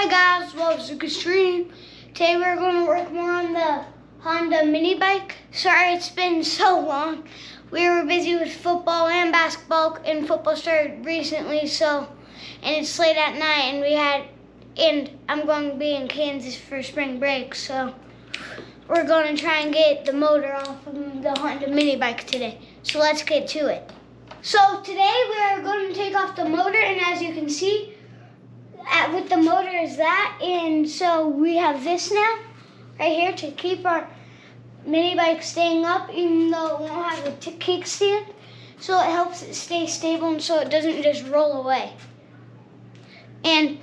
Hi guys, welcome to the stream. Today we're going to work more on the Honda mini bike. Sorry it's been so long. We were busy with football and basketball, and football started recently, and it's late at night, and I'm going to be in Kansas for spring break, so we're going to try and get the motor off of the Honda mini bike today. So let's get to it. So today we're going to take off the motor, and as you can see, with the motor is that, and so we have this now right here to keep our mini bike staying up, even though it won't have a kickstand, so it helps it stay stable and so it doesn't just roll away. And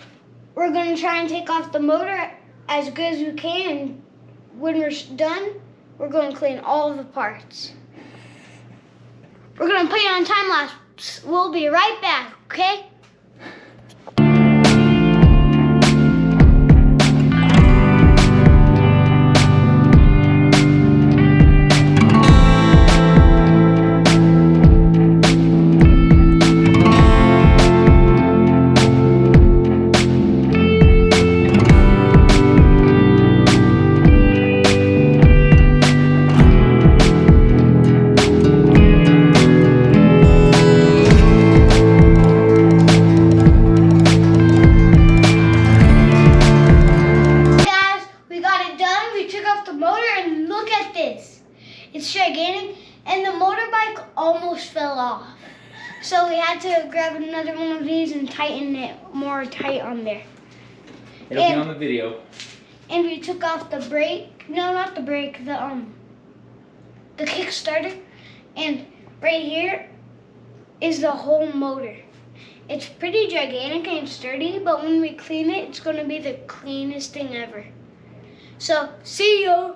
we're going to try and take off the motor as good as we can, and when we're done, we're going to clean all of the parts. We're going to put it on time lapse. We'll be right back, okay? It's gigantic, and the motorbike almost fell off. So we had to grab another one of these and tighten it more tight on there. It'll be on the video. And we took off the brake. No, not the brake. The Kickstarter. And right here is the whole motor. It's pretty gigantic and sturdy, but when we clean it, it's going to be the cleanest thing ever. So, see you.